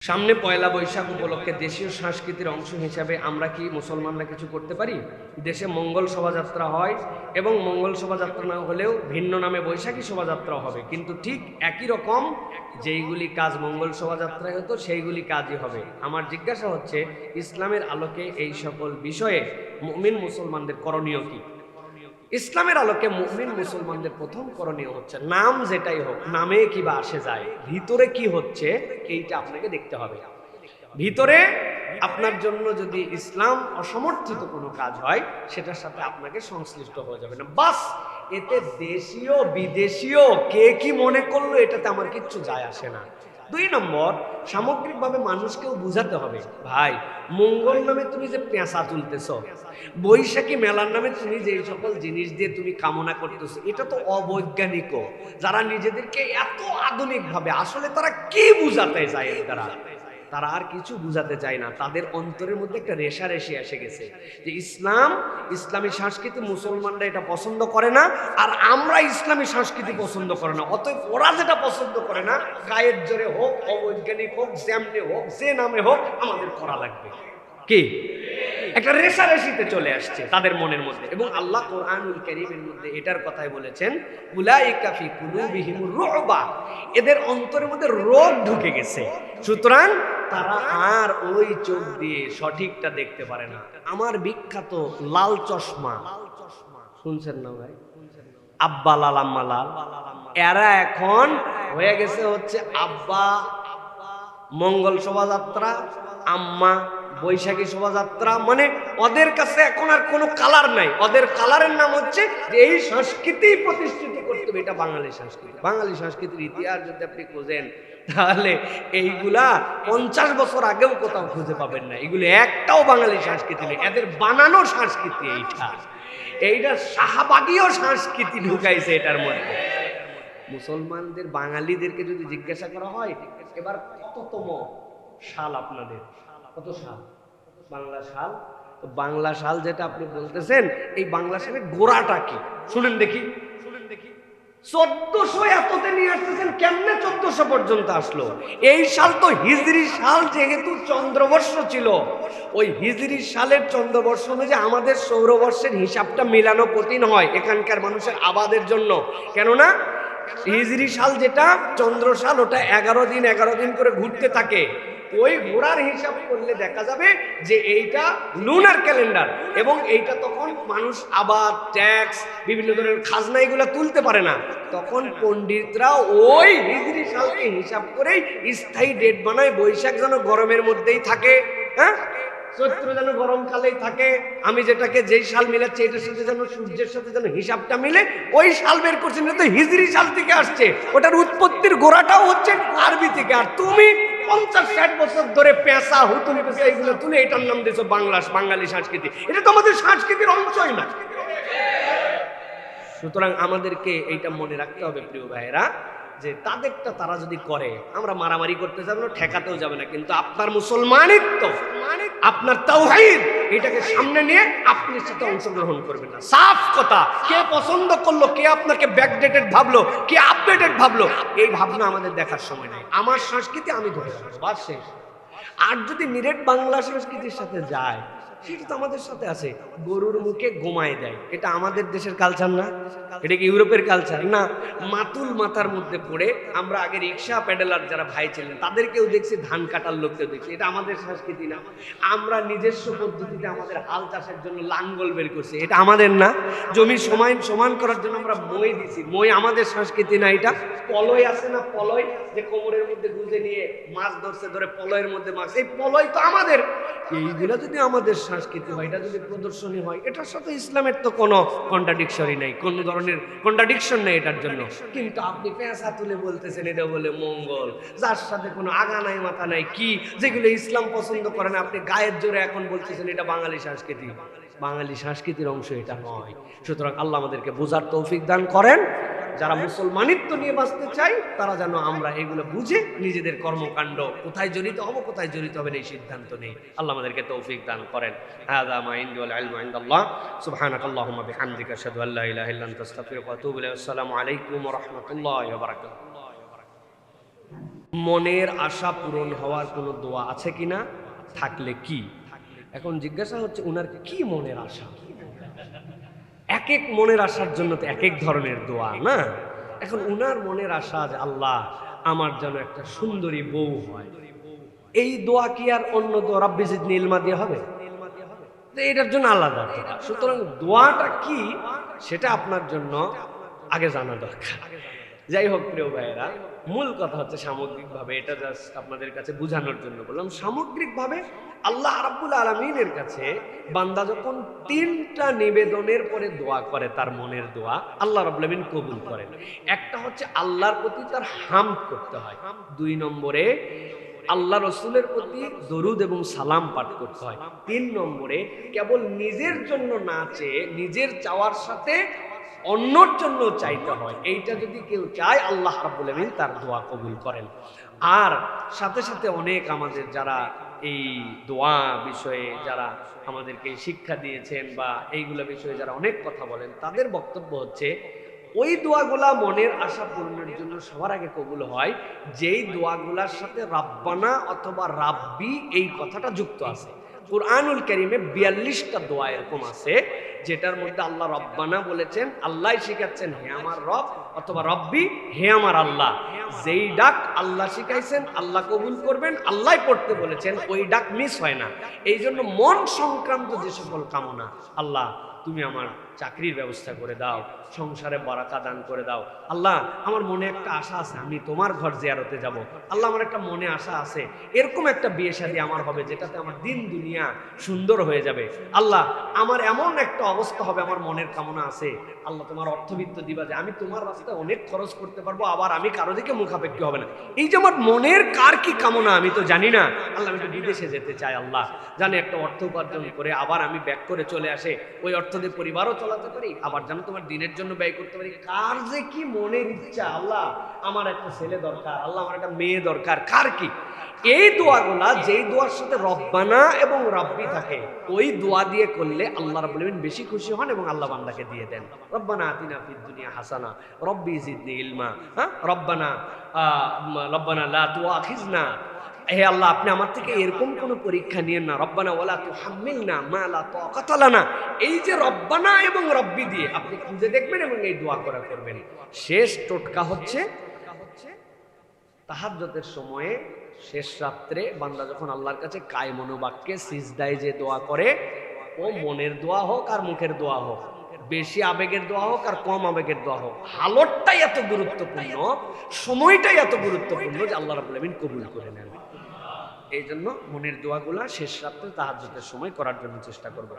সামনে পয়লা বৈশাখ উপলক্ষে দেশীয় সংস্কৃতির অংশ হিসাবে আমরা কি মুসলমানরা কিছু করতে পারি? দেশে মঙ্গল শোভাযাত্রা হয় এবং মঙ্গল শোভাযাত্রা না হলেও ভিন্ন নামে বৈশাখী শোভাযাত্রা হবে, কিন্তু ঠিক একই রকম যেইগুলি কাজ মঙ্গল শোভাযাত্রায় হতো সেইগুলি কাজই হবে। আমার জিজ্ঞাসা হচ্ছে, ইসলামের আলোকে এই সকল বিষয়ে মুমিন মুসলমানদের করণীয় কি? ইসলামের আলোকে মুমিন মুসলমানদের প্রথম করণীয় হচ্ছে, নাম যেটাই হোক, নামে কি বা আসে যায়, ভিতরে কি হচ্ছে এইটা আপনাকে দেখতে হবে। ভিতরে আপনার জন্য যদি ইসলাম অসমর্থিত কোনো কাজ হয় সেটার সাথে আপনাকে সংশ্লিষ্ট হয়ে যাবে না। বাস, এতে দেশীয় বিদেশীয় কে কি মনে করলো এটাতে আমার কিচ্ছু যায় আসে না। 2 নম্বর, সামগ্রিকভাবে মানুষকেও বুঝাতে হবে, ভাই মঙ্গল নামে তুমি যে পেঁচা তুলতেছ, বৈশাখী মেলার নামে তুমি যে সকল জিনিস দিয়ে তুমি কামনা করতেছো, এটা তো অবৈজ্ঞানিক। যারা নিজেদেরকে এত আধুনিক ভাবে, আসলে তারা কি বুঝাতে চায়? তারা আর কিছু বুঝাতে চায় না। তাদের অন্তরের মধ্যে একটা রেশারেশি এসে গেছে যে ইসলামী সংস্কৃতি মুসলমানরা এটা পছন্দ করে না, আর আমরা ইসলামী সংস্কৃতি পছন্দ করে না। অতএব ওরা যেটা পছন্দ করে না, গায়ের জোরে হোক, অবৈজ্ঞানিক হোক, যেমনি হোক, যে নামে হোক, আমাদের করা লাগবে। কি একটা রেশারেশিতে চলে আসছে তাদের মনের মধ্যে। এবং আল্লাহ কোরআনুল কারীমের মধ্যে এটার কথাই বলেছেন, উলাইকা ফি কুলুবিহিমুর রুবা, এদের অন্তরের মধ্যে রোগ ঢুকে গেছে, সুতরাং তারা আর ওই চোখ দিয়ে সঠিকটা দেখতে পারে না। আমার বিখ্যাত লাল চশমা শুনছেন না ভাই? আব্বা লাল আম্মা লাল, এরা এখন হয়ে গেছে হচ্ছে আব্বা মঙ্গল শোভাযাত্রা, আম্মা বৈশাখী শোভাযাত্রা। মানে ওদের কাছে এখন আর কোনো কালার নাই, ওদের কালারের নাম হচ্ছে যে এই সংস্কৃতি প্রতিষ্ঠিত করতে হবে, এটা বাঙালি সংস্কৃতি। বাঙালি সংস্কৃতির ইতিহাস যদি আপনি খোঁজেন তাহলে এইগুলা 50 বছর আগেও কোথাও খুঁজে পাবেন না। এগুলো একটাও বাঙালি সংস্কৃতি নেই, এদের বানানো সংস্কৃতি। এইটা শাহবাগীয় সংস্কৃতি ঢুকাইছে এটার মধ্যে। মুসলমানদের বাঙালিদেরকে যদি জিজ্ঞাসা করা হয়, এবার কততম সাল আপনাদের, কত সাল বাংলা সাল? তো বাংলা সাল যেটা আপনি বলতেছেন, এই বাংলা সালের গোড়াটা কি শুনেন দেখি। 1400 এততে নিয়ে আসতেছেন, কেমনে 1400 পর্যন্ত আসলো? এই সাল তো হিজরি সাল, যেহেতু চন্দ্রবর্ষ ছিল, ওই হিজরি সালের চন্দ্রবর্ষ অনুযায়ী আমাদের সৌরবর্ষের হিসাবটা মেলানো কঠিন হয় এখানকার মানুষের আবাদের জন্য। কেননা হিজরি সাল যেটা চন্দ্র সাল, ওটা 11 দিন করে ঘুরতে থাকে। ওই ঘোরার হিসাব করলে দেখা যাবে যে এইটা লুনার ক্যালেন্ডার, এবং এইটা তখন মানুষ আবার ট্যাক্স, বিভিন্ন ধরনের খাজনা এগুলো তুলতে পারে না। তখন পণ্ডিতরা ওই হিজরি সালকে হিসাব করেই স্থায়ী ডেট বানায়, বৈশাখ যেন গরমের মধ্যেই থাকে, হ্যাঁ, চৈত্র যেন গরমকালেই থাকে। আমি যেটাকে যেই সাল মিলাচ্ছি এটার সাথে যেন সূর্যের সাথে যেন হিসাবটা মিলে, ওই সাল বের করছেন। তো হিজরি সাল থেকে আসছে, ওটার উৎপত্তির গোড়াটাও হচ্ছে আরবি থেকে। আর তুমি 50-60 বছর ধরে পেঁচা, হুতুম পেঁচা এগুলো তুলে এটার নাম দিয়েছো বাঙালি সংস্কৃতি। এটা তো আমাদের সংস্কৃতির অংশই না। সুতরাং আমাদেরকে এইটা মনে রাখতে হবে প্রিয় ভাইয়েরা, যে তাদেরটা তারা যদি করে, আমরা মারামারি করতে যাবো না, ঠেকাতেও যাবে না, কিন্তু আপনার মুসলমানিত্ব, আপনার তাওহীদ, এটাকে সামনে নিয়ে আপনি সাথে অংশগ্রহণ করবেন না। সাফ কথা। কে পছন্দ করলো, কে আপনাকে ব্যাকডেটেড ভাবলো, কে আপডেটেড ভাবলো, এই ভাবনা আমাদের দেখার সময় নাই। আমার সংস্কৃতি আমি ধরে রাখবো, বাস শেষ। আর যদি নিরেট বাংলা সংস্কৃতির সাথে যায়, সেটা তো আমাদের সাথে আছে। গরুর মুখে ঘুমায় দেয়, এটা আমাদের দেশের কালচার না, এটা কি ইউরোপের কালচার না? মাতুল মাথার মধ্যে পড়ে, আমরা আগে রিক্সা প্যাডেলার যারা ভাই ছিলেন তাদেরকেও দেখছি, ধান কাটার লোককেও দেখছি, এটা আমাদের সংস্কৃতি না? আমরা নিজস্ব পদ্ধতিতে আমাদের হাল চাষের জন্য লাঙ্গল বের করছি, এটা আমাদের না? জমি সমান করার জন্য আমরা মই দিছি, মই আমাদের সংস্কৃতি না? এটা পলয় আছে না, পলয় যে কোমরের মধ্যে গুঁজে নিয়ে মাছ ধরে পলয়ের মধ্যে মাছ, এই পলয় তো আমাদের। এইগুলা যদি আমাদের সংস্কৃতি হয়, এটা যদি প্রদর্শনী হয়, এটার সাথে ইসলামের তো কোনো কন্ট্রাডিকশনই নাই, কোনো ধরনের কন্ট্রাডিকশন নেই এটার জন্য। কিন্তু আপনি পেঁচা তুলে বলতেছেন এটা বলে মঙ্গল, যার সাথে কোনো আগা নাই মাথা নাই, কি যেগুলো ইসলাম পছন্দ করে না, আপনি গায়ের জোরে এখন বলতেছেন এটা বাঙালি সংস্কৃতি। বাঙালি সংস্কৃতির অংশ এটা নয়। সুতরাং আল্লাহ আমাদেরকে বোঝার তৌফিক দান করেন। যারা মুসলমানিত্ব নিয়ে বাঁচতে চাই, তারা যেন আমরা এগুলো বুঝে নিজেদের কর্মকাণ্ড কোথায় জড়িত হব, কোথায় জড়িত হবেন এই সিদ্ধান্ত নেই। আল্লাহ আমাদেরকে তৌফিক দান করেন। হাযা মা ইনদি ওয়াল ইলমু ইনদাল্লাহ। সুবহানাকাল্লাহুম্মা বিহামদিকা আশহাদু আল্লা ইলাহা ইল্লা আনতা আস্তাগফিরুকা ওয়া আতুবু ইলাইক। আসসালামু আলাইকুম ওয়া রাহমাতুল্লাহি ওয়া বারাকাতুহু। মনের আশা পূরণ হওয়ার কোনো দোয়া আছে কিনা, থাকলে কি? এখন জিজ্ঞাসা হচ্ছে উনার কি মনের আশা। এক এক মনের আশার জন্য তো এক এক ধরনের দোয়া না। এখন উনার মনের আশা যে আল্লাহ আমার যেন একটা সুন্দরী বউ হয়, এই দোয়া কি আর অন্য দোয়া রাব্বি জিদনি ইলমা দিয়ে হবে? তো এটার জন্য আলাদা দোয়া। সুতরাং দোয়াটা কি সেটা আপনার জন্য আগে জানা দরকার। যাই হোক প্রিয় ভাইয়েরা, মূল কথা হচ্ছে সামগ্রিকভাবে, এটা জাস্ট আপনাদের কাছে বোঝানোর জন্য বললাম, সামগ্রিকভাবে আল্লাহ রাব্বুল আলামিনের কাছে বান্দা যখন 3টা নিবেদনের পরে দোয়া করে, তার মনের দোয়া আল্লাহ রাব্বুল আলামিন কবুল করেন। একটা হচ্ছে আল্লাহর প্রতি তার হামদ করতে হয়, 2 নম্বরে আল্লাহ রসুলের প্রতি দরুদ এবং সালাম পাঠ করতে হয়, 3 নম্বরে কেবল নিজের জন্য না চেয়ে নিজের চাওয়ার সাথে অন্যর জন্য চাইতে হয়। এইটা যদি কেউ চায় আল্লাহ রাব্বুল আলামিন তার দোয়া কবুল করেন। আর সাথে সাথে অনেক আমাদের যারা এই দোয়া বিষয়ে যারা আমাদেরকে শিক্ষা দিয়েছেন বা এইগুলো বিষয়ে যারা অনেক কথা বলেন, তাদের বক্তব্য হচ্ছে ওই দোয়াগুলা মনের আশা পূরণের জন্য সবার আগে কবুল হয় যেই দোয়াগুলার সাথে রাব্বানা অথবা রাব্বি এই কথাটা যুক্ত আছে। কুরআনুল কারীমে 42টা দোয়া এরকম আছে যেটার মধ্যে আল্লাহ রব্বানা বলেছেন, আল্লাহ শিখাচ্ছেন হে আমার রব, অথবা রব্বি হে আমার আল্লাহ। যেই ডাক আল্লাহ শিখাইছেন আল্লাহ কবুল করবেন, আল্লাহ পড়তে বলেছেন, ওই ডাক মিস হয় না। এই জন্য মন সংক্রান্ত যে সকল কামনা, আল্লাহ তুমি আমার চাকরির ব্যবস্থা করে দাও, সংসারে বারাকা দান করে দাও, আল্লাহ আমার মনে একটা আশা আছে আমি তোমার ঘর জিয়ারতে যাব, আল্লাহ আমার একটা মনে আশা আছে এরকম একটা বিয়ে শাদী আমার হবে যেটাতে আমার দিন দুনিয়া সুন্দর হয়ে যাবে, আল্লাহ আমার এমন একটা অবস্থা হবে, আমার মনের কামনা আছে, আল্লাহ তোমার অর্থবিত্ত দিবা যে আমি তোমার রাস্তায় অনেক খরচ করতে পারবো, আবার আমি কারো দিকে মুখাপেক্ষী হবে না। এই যে আমার মনের কার কি কামনা আমি তো জানি না, আল্লাহ আমি তো বিদেশে যেতে চাই, আল্লাহ জানি একটা অর্থ উপার্জন করে আবার আমি ব্যাক করে চলে আসে, ওই অর্থ দিয়ে পরিবারও চালাতে পারি, আবার যেন তোমার দিনের জন্য ব্যয় করতে পারি। কার যে কি মনের ইচ্ছা, আল্লাহ আমার একটা ছেলে দরকার, আল্লাহ আমার একটা মেয়ে দরকার, কার কি। এই দোয়াগুলা যেই দোয়ার সাথে রব্বানা এবং রাব্বি থাকে, ওই দোয়া দিয়ে করলে আল্লাহ রাব্বুল আলামিন বেশি খুশি হন এবং আল্লাহ বান্দাকে দিয়ে দেন। রব্বানা আতিনা ফিদ দুনিয়া হাসানা রব্বি জিদনি ইলমা, রব্বানা লা তুআখিযনা, হে আল্লাহ আপনি আমার থেকে এরকম কোন পরীক্ষা নিয়েন না, রব্বানা ওয়ালা তুহাম্মিলনা মা লা তাকাতা লানা। এই যে রব্বানা এবং রব্বি দিয়ে আপনি খুঁজে দেখবেন এবং এই দোয়া করবেন। শেষ টোটকা হচ্ছে তাহাজ্জুদের সময়ে শেষ রাত্রে বান্দা যখন আল্লাহর কাছে কায়মনোবাক্যে সিজদায় যে দোয়া করে, ও মনের দোয়া হোক আর মুখের দোয়া হোক, বেশি আবেগের দোয়া হোক আর কম আবেগের দোয়া হোক, হালতটাই এত গুরুত্বপূর্ণ, সময়টাই এত গুরুত্বপূর্ণ যে আল্লাহ রাব্বুল আলামিন কবুল করে নেন। এই জন্য মনের দোয়াগুলা শেষ রাত্রে তাহাজ্জুদের সময় করার জন্য চেষ্টা করব।